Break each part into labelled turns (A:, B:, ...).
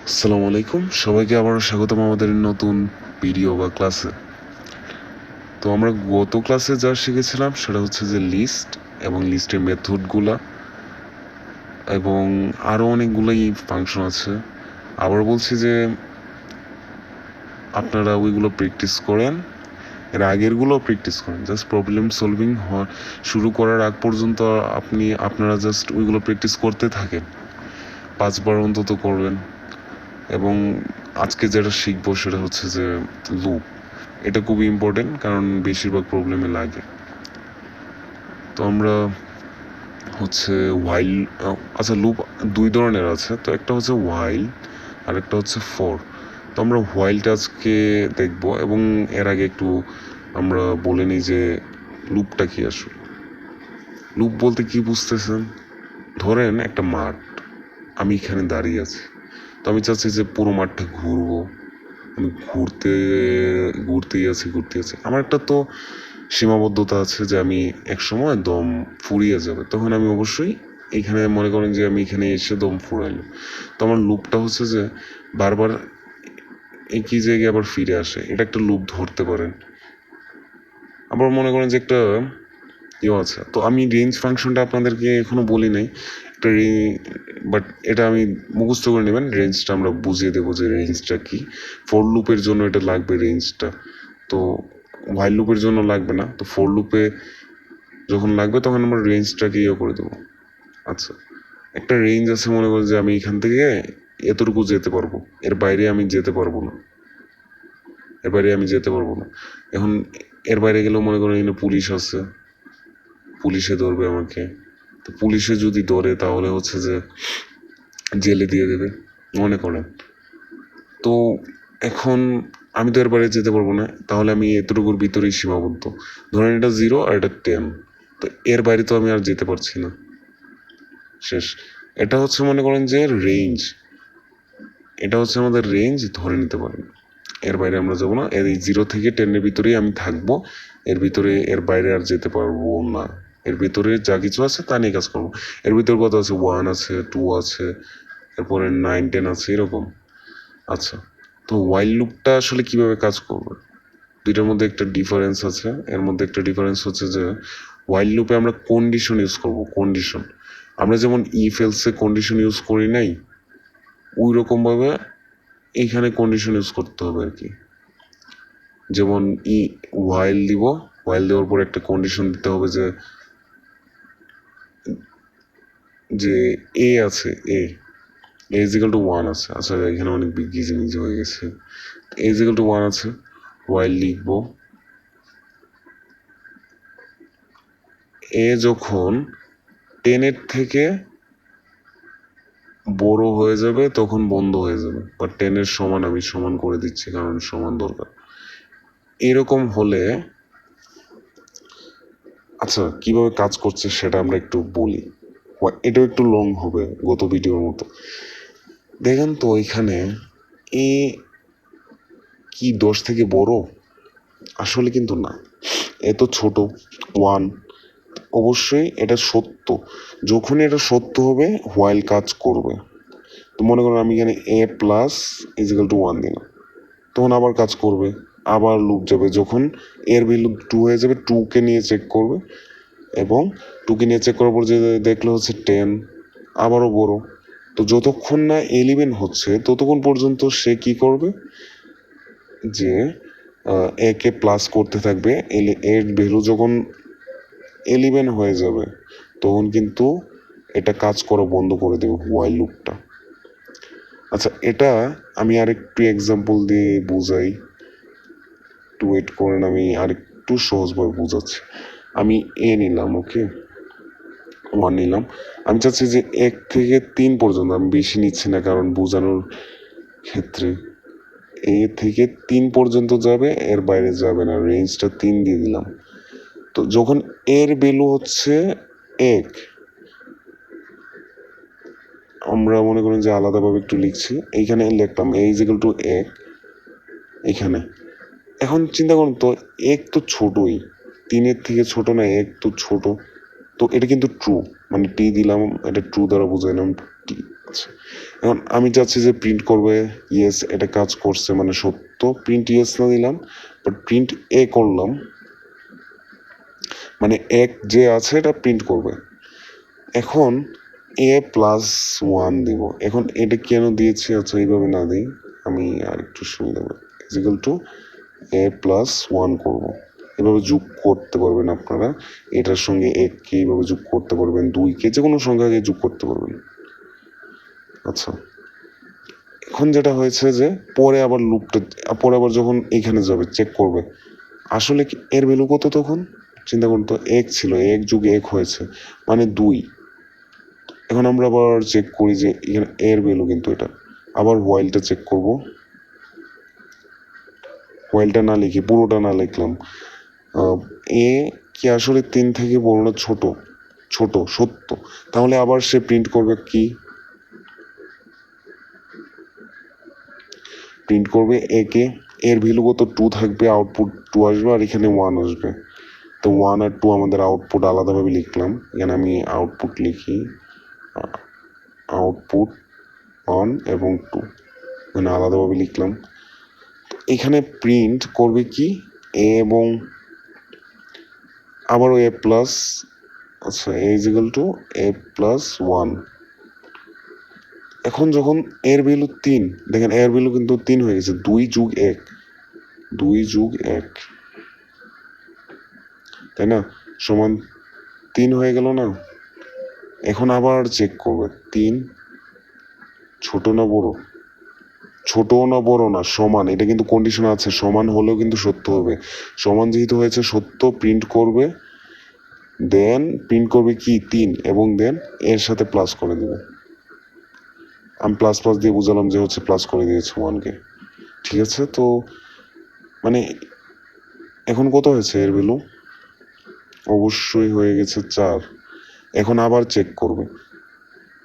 A: আসসালামু আলাইকুম, সবাইকে আবারও স্বাগতম আমাদের নতুন ভিডিও বা ক্লাসে। তো আমরা গত ক্লাসে যা শিখেছিলাম সেটা হচ্ছে যে লিস্ট এবং লিস্টের মেথডগুলা এবং আরও অনেকগুলোই ফাংশন আছে। আবার বলছি যে আপনারা ওইগুলো প্র্যাকটিস করেন, এর আগেরগুলো প্র্যাকটিস করেন। জাস্ট প্রবলেম সলভিং শুরু করার আগ পর্যন্ত আপনারা জাস্ট ওইগুলো প্র্যাকটিস করতে থাকেন, 5বার অন্তত করবেন। এবং আজকে যেটা শিখবো সেটা হচ্ছে যে লুপ। এটা খুবই ইম্পর্টেন্ট, কারণ বেশিরভাগ প্রবলেমে লাগে। তো আমরা হচ্ছে ওয়াইল, আচ্ছা লুপ দুই ধরনের আছে। তো একটা হচ্ছে ওয়াইল আর একটা হচ্ছে ফর। তো আমরা হোয়াইলটা আজকে দেখবো, এবং এর আগে একটু আমরা বলে নিই যে লুপটা কি আসলে। লুপ বলতে কি বুঝতেছেন? ধরেন একটা মাঠ, আমি এখানে দাঁড়িয়ে আছি। তো আমি চাচ্ছি যে পুরো মাঠটা ঘুরবো। আমি ঘুরতেই আছি। আমার একটা তো সীমাবদ্ধতা আছে যে আমি একসময় দম ফুরিয়ে যাবে, তখন আমি অবশ্যই এইখানে মনে করেন যে আমি এখানে এসে দম ফুরাইলাম। তো আমার লুপটা হচ্ছে যে বারবার একই জায়গায় আবার ফিরে আসে, এটা একটা লুপ ধরতে পারেন। আবার মনে করেন যে একটা আছে। তো আমি রেঞ্জ ফাংশনটা আপনাদেরকে এখনো বলি নাই, একটা বাট এটা আমি মুখস্থ করে নেবেন। রেঞ্জটা আমরা বুঝিয়ে দেবো যে রেঞ্জটা কি। ফর লুপের জন্য এটা লাগবে রেঞ্জটা, তো হোয়াইল লুপের জন্য লাগবে না। তো ফর লুপে যখন লাগবে তখন আমরা রেঞ্জটাকে করে দেবো। আচ্ছা, একটা রেঞ্জ আছে, মনে করি যে আমি এখান থেকে এতটুকু যেতে পারবো, এর বাইরে আমি যেতে পারবো না। এখন এর বাইরে গেলেও মনে করেন এখানে পুলিশ আছে, পুলিশে ধরবে আমাকে। তো পুলিশে যদি ধরে তাহলে হচ্ছে যে জেলে দিয়ে দেবে, মনে করেন। তো এখন আমি তো এর বাইরে যেতে পারবো না, তাহলে আমি এতটুকুর ভিতরেই সীমাবদ্ধ। ধরেন এটা 0 আর এটা 10, তো এর বাইরে তো আমি আর যেতে পারছি না, শেষ। এটা হচ্ছে মনে করেন যে রেঞ্জ, এটা হচ্ছে আমাদের রেঞ্জ ধরে নিতে পারেন। এর বাইরে আমরা যাবো না, এই 0 থেকে 10-এর ভিতরেই আমি থাকবো। এর ভিতরে, এর বাইরে আর যেতে পারবো না। এর ভিতরে যা কিছু আছে তা নিয়ে কাজ করবো। এর ভিতরে কত আছে? 1 আছে, 2 আছে, এরপরে 9, 10 আছে, এরকম। আচ্ছা, তো ওয়াইল লুপটা আসলে কিভাবে কাজ করবে? দুইটার মধ্যে একটা ডিফারেন্স আছে। এর মধ্যে একটা ডিফারেন্স হচ্ছে যে ওয়াইল লুপে আমরা কন্ডিশন ইউজ করব। কন্ডিশন আমরা যেমন ইফ এলসে কন্ডিশন ইউজ করি নাই, ওই রকমভাবে এইখানে কন্ডিশন ইউজ করতে হবে আর কি। যেমন ওয়াইল দিব, ওয়াইল দেওয়ার পর একটা কন্ডিশন দিতে হবে যে যে এ আছে, এ ইজিক্যাল টু 1 আছে। আচ্ছা, এখানে অনেক গিজিমিজি হয়ে গেছে। এ ইজিক্যাল টু 1 আছে, ওয়াইল লিখবো। এ যখন 10-এর থেকে বড় হয়ে যাবে তখন বন্ধ হয়ে যাবে, বা 10-এর সমান আমি সমান করে দিচ্ছি কারণ সমান দরকার। এরকম হলে আচ্ছা কিভাবে কাজ করছে সেটা আমরা একটু বলি। এটাও একটু লং হবে গত ভিডিওর মতো। দেখেন তো এখানে এ কি 10 থেকে বড়? আসলে কিন্তু না, এ তো ছোট। 1 অবশ্যই এটা সত্য। যখনই এটা সত্য হবে হোয়াইল কাজ করবে। তো মনে করেন আমি এখানে এ প্লাস ইজিক্যাল টু 1 দিলাম, তখন আবার কাজ করবে, আবার লুপ যাবে। যখন এর ভ্যালু 2 হয়ে যাবে, 2-কে নিয়ে চেক করবে, এবং 2-কে নিয়ে চেক করার পর যে দেখলে হচ্ছে 10, আবারও বড়। তো যতক্ষণ না 11 হচ্ছে ততক্ষণ পর্যন্ত সে কি করবে, যে একে প্লাস করতে থাকবে। এর ভ্যালু যখন 11 হয়ে যাবে তখন কিন্তু এটা কাজ করা বন্ধ করে দেবে, হোয়াইল লুপটা। আচ্ছা, এটা আমি আরেকটু এক্সাম্পল দিয়ে বুঝাই, একটু ওয়েট করেন, আমি আরেকটু সহজভাবে বুঝাচ্ছি। আমি এ নিলাম, ওকে 1 নিলাম। আমি চাচ্ছি যে 1 থেকে 3 পর্যন্ত, আমি বেশি নিচ্ছি না কারণ বোঝানোর ক্ষেত্রে। এ থেকে 3 পর্যন্ত যাবে, এর বাইরে যাবে না, রেঞ্জটা 3 দিয়ে দিলাম। তো যখন এর ভ্যালু হচ্ছে 1, আমরা মনে করেন যে আলাদাভাবে একটু লিখছি, এইখানে লিখতাম এ ইজিক্যাল টু 1 এখানে। এখন চিন্তা করুন তো, 1 তো ছোটই, 3-এর থেকে ছোট না, 1 তো ছোট। তো এটা কিন্তু ট্রু, মানে টি দিলাম, এটা ট্রু দ্বারা বুঝাইলাম টি। আচ্ছা, এখন আমি চাচ্ছি যে প্রিন্ট করবে, ইয়েস এটা কাজ করছে মানে সত্য, প্রিন্ট ইয়েস না দিলাম, বাট প্রিন্ট এ করলাম, মানে এক যে আছে এটা প্রিন্ট করবে। এখন এ প্লাস ওয়ান দিব। এখন এটা কেন দিয়েছি, আচ্ছা এইভাবে না দিই, আমি আর একটু সুবিধা is equal two A plus one করবো। এভাবে যোগ করতে পারবেন আপনারা, এটার সঙ্গে এককে এইভাবে যোগ করতে পারবেন, দুইকে যে কোনো সংখ্যাকে যোগ করতে পারবেন। আচ্ছা, এখন যেটা হয়েছে যে পরে আবার লুপটা, পরে আবার যখন এখানে যাবে চেক করবে আসলে কি এর ভ্যালু কত, তখন চিন্তা করুন তো, এক ছিল, এক যোগ এক হয়েছে মানে দুই। এখন আমরা আবার চেক করি যে এখানে এর ভ্যালু কিন্তু এটা, আবার হোয়াইলটা চেক করব, হোয়াইলটা না লিখি, পুরোটা না লিখলাম, এ কি আসলে 3 থেকে বড় না ছোট, ছোট সত্য, তাহলে আবার সে প্রিন্ট করবে কি, প্রিন্ট করবে একে, এর ভ্যালু কত 2 থাকবে, আউটপুট 2 আসবে, আর এখানে 1 আসবে। তো 1 আর 2 আমাদের আউটপুট আলাদাভাবে লিখলাম, এখানে আমি আউটপুট লিখি, আউটপুট 1 এবং 2 মানে আলাদাভাবে লিখলাম। এখানে প্রিন্ট করবে কি এ এবং আবারও এ প্লাস, আচ্ছা A is equal to A plus one. এখন যখন এর ভ্যালু 3, দেখেন এর ভ্যালু কিন্তু 3 হয়ে গেছে, 2 যোগ 1, 2 যোগ 1, তাই না, সমান 3 হয়ে গেল না। এখন আবার চেক করবে 3 ছোট না বড়, ছোট না বড় না, সমান, এটা কিন্তু কন্ডিশন আছে, সমান হলেও কিন্তু সত্য হবে। সমান যেহেতু হয়েছে সত্য, প্রিন্ট করবে, দেন প্রিন্ট করবে কি 3 এবং দেন এর সাথে প্লাস করে দেবে। আমি প্লাস প্লাস দিয়ে বুঝালাম যে হচ্ছে প্লাস করে দিয়েছে ওয়ানকে, ঠিক আছে। তো মানে এখন কত হয়েছে এর ভ্যালু, অবশ্যই হয়ে গেছে 4। এখন আবার চেক করবে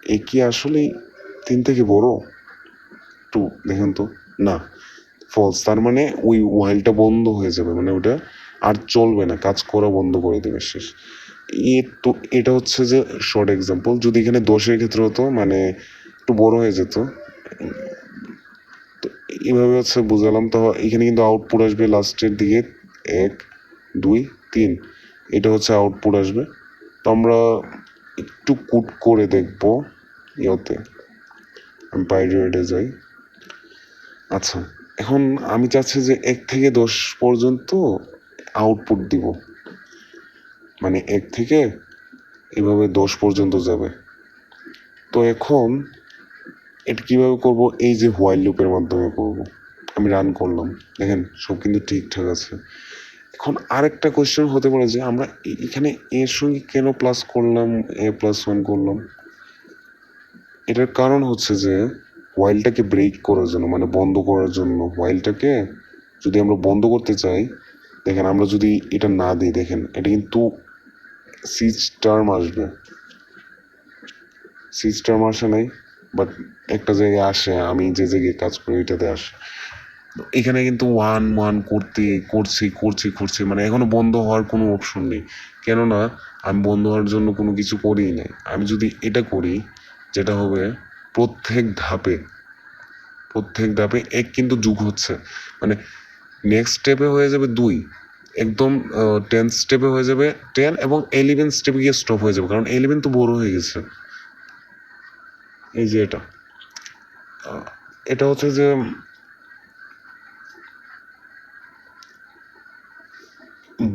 A: এ কি আসলেই 3 থেকে বড়, 2, দেখেন তো, না ফলস, তার মানে ওই ওয়াইলটা বন্ধ হয়ে যাবে, মানে ওটা আর চলবে না, কাজ করা বন্ধ করে দেবে, শেষ। তো এটা হচ্ছে যে শর্ট এক্সাম্পল, যদি এখানে 10-এর ক্ষেত্রে হতো মানে একটু বড় হয়ে যেত। তো এইভাবে হচ্ছে বুঝালাম। তো এখানে কিন্তু আউটপুট আসবে লাস্টের দিকে 1 2 3, এটা হচ্ছে আউটপুট আসবে। তো আমরা একটু কুট করে দেখবো ইয়েতে, আমি পাইরেটে যাই। আচ্ছা, এখন আমি চাচ্ছি যে 1 থেকে 10 পর্যন্ত আউটপুট দিব, মানে 1 থেকে এভাবে 10 পর্যন্ত যাবে। তো এখন এটা কিভাবে করব, এই যে হোয়াইল লুপের মাধ্যমে করব। আমি রান করলাম, দেখেন সব কিন্তু ঠিকঠাক আছে। এখন আরেকটা কোয়েশ্চেন হতে পারে যে আমরা এখানে এর সঙ্গে কেন প্লাস করলাম, এ প্লাস ওয়ান করলাম। এটার কারণ হচ্ছে যে হোয়াইলটাকে ব্রেক করার জন্য, মানে বন্ধ করার জন্য। হোয়াইলটাকে যদি আমরা বন্ধ করতে চাই, দেখেন আমরা যদি এটা না দিই, দেখেন এটা কিন্তু সুইচ টার্ম আসবে, সুইচ টার্ম আসে নাই, বাট একটা জায়গায় আসে, আমি যে জায়গায় কাজ করি এটাতে আসে। এখানে কিন্তু ওয়ান ওয়ান করছি, মানে এখনো বন্ধ হওয়ার কোনো অপশন নেই, কেননা আমি বন্ধ হওয়ার জন্য কোনো কিছু করিই নাই। আমি যদি এটা করি, যেটা হবে প্রত্যেক ধাপে এক কিন্তু যোগ হচ্ছে, মানে নেক্সট স্টেপে হয়ে যাবে 2, একদম 10 স্টেপে হয়ে যাবে 10, এবং 11 স্টেপে গিয়ে স্টপ হয়ে যাবে, কারণ 11 তো বড় হয়ে গেছে। এই যে এটা হচ্ছে যে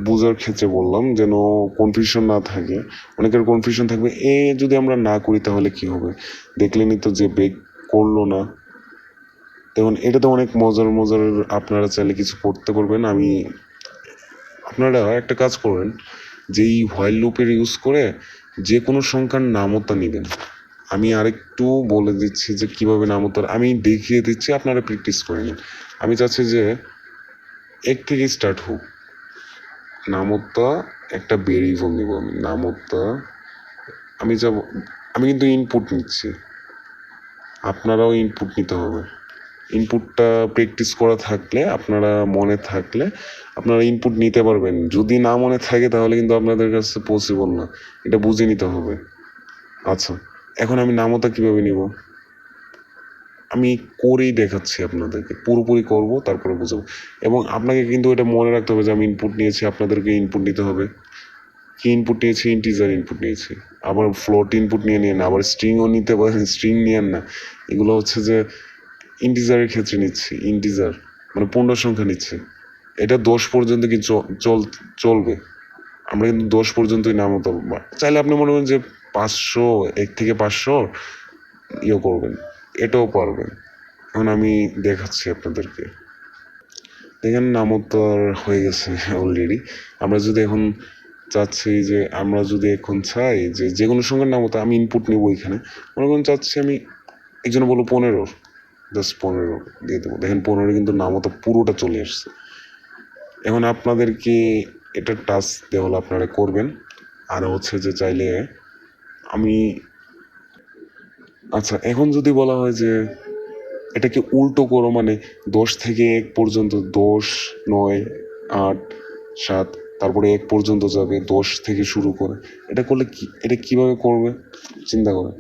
A: বোঝার ক্ষেত্রে বললাম, যেন কনফিউশন না থাকে। অনেকের কনফিউশন থাকবে এ যদি আমরা না করি তাহলে কি হবে, দেখলেনই তো যে ব্রেক করলো না। দেখুন এটা তো অনেক মজার, আপনারা চাইলে কিছু করতে পারবেন। আপনারা একটা কাজ করবেন, যে এই হোয়াইল লুপের ইউজ করে যে কোনো সংখ্যার নামতা নেবেন। আমি আরেকটু বলে দিচ্ছি যে কিভাবে নামতা, আমি দেখিয়ে দিচ্ছি, আপনারা প্র্যাকটিস করে নিন। আমি চাচ্ছি যে 1 থেকে স্টার্ট হোক, নামতা একটা ভেরিয়েবল নিব আমি, নামতা আমি কিন্তু ইনপুট নিচ্ছি, আপনারাও ইনপুট নিতে হবে। ইনপুটটা প্র্যাকটিস করা থাকলে, আপনারা মনে থাকলে আপনারা ইনপুট নিতে পারবেন। যদি না মনে থাকে তাহলে কিন্তু আপনাদের কাছে পসিবল না, এটা বুঝে নিতে হবে। আচ্ছা, এখন আমি নামতা কিভাবে নিব, আমি করেই দেখাচ্ছি আপনাদেরকে, পুরোপুরি করব তারপরে বোঝাবো। এবং আপনাকে কিন্তু এটা মনে রাখতে হবে যে আমি ইনপুট নিয়েছি, আপনাদেরকে ইনপুট নিতে হবে। কি ইনপুট নিয়েছি? ইন্টিজার ইনপুট নিয়েছি। আবার ফ্লোট ইনপুট নিয়ে না, আবার স্ট্রিংও নিতে পারেন, স্ট্রিং নিয়েন না। এগুলো হচ্ছে যে ইন্টিজারের ক্ষেত্রে নিচ্ছি, ইন্টিজার মানে পূর্ণ সংখ্যা নিচ্ছি। এটা 10 পর্যন্ত কি চলবে। আমরা কিন্তু 10 পর্যন্তই নামাতে পারবো। চাইলে আপনি মনে করেন যে 500, 1 থেকে 500 করবেন, এটাও পারবেন। এখন আমি দেখাচ্ছি আপনাদেরকে। দেখেন নামোত্তর হয়ে গেছে অলরেডি। আমরা যদি এখন চাচ্ছি যে আমরা যদি এখন চাই যে যে কোনো সংখ্যার নামতা আমি ইনপুট নেব এখানে, মনে করেন চাচ্ছি আমি একজনে বলবো 15, জাস্ট 15 দিয়ে দেবো। দেখেন 15 কিন্তু নামতা পুরোটা চলে আসছে। এখন আপনাদেরকে এটা টাচ দেওয়া হলে আপনারা করবেন। আর হচ্ছে যে চাইলে আমি আচ্ছা, এখন যদি বলা হয় যে এটাকে উল্টো করো, মানে 10 থেকে 1 পর্যন্ত, 10, 9, 8, 7, তারপরে 1 পর্যন্ত যাবে, 10 থেকে শুরু করে। এটা করলে কি, এটা কিভাবে করবে চিন্তা করে।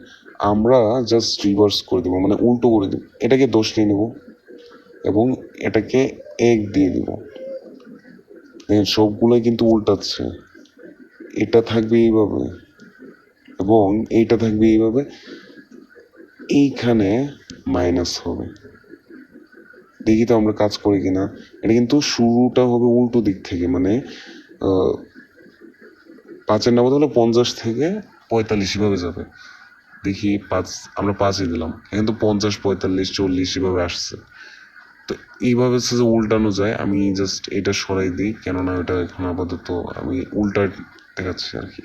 A: আমরা জাস্ট রিভার্স করে দেবো, মানে উল্টো করে দেবো। এটাকে 10 নিয়ে নেবো এবং এটাকে 1 দিয়ে দিব। দেখেন সবগুলোই কিন্তু উল্টাচ্ছে। এটা থাকবে এইভাবে এবং এইটা থাকবে এইভাবে, এইখানে মাইনাস হবে। দেখি তো আমরা কাজ করি কিনা। এটা কিন্তু শুরুটা হবে উল্টো দিক থেকে, মানে 5-এর নামতা হলে 50 থেকে 45 এভাবে যাবে। দেখি আমরা 5-ই দিলাম, এখন তো 50, 45, 40 এভাবে আসছে। তো এইভাবে হচ্ছে যে উল্টানো যায়। আমি জাস্ট এটা সরাই দিই, কেননা ওটা এখন আপাতত আমি উল্টা দেখাচ্ছি আর কি।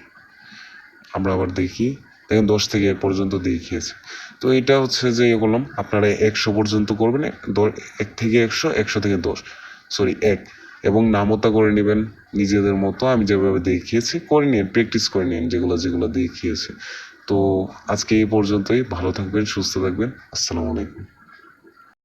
A: আমরা আবার দেখি, দেখেন 10 থেকে 1 পর্যন্ত দেখিয়েছে। তো এটা হচ্ছে যে করলাম, আপনারা 100 পর্যন্ত করবেন। 1 থেকে 100, 100 থেকে 10, 1 এবং নামতা করে নেবেন নিজেদের মতো। আমি যেভাবে দেখিয়েছি করে নিন, প্র্যাকটিস করে নিন যেগুলো দেখিয়েছে। তো আজকে এই পর্যন্তই। ভালো থাকবেন, সুস্থ থাকবেন। আসসালামু আলাইকুম।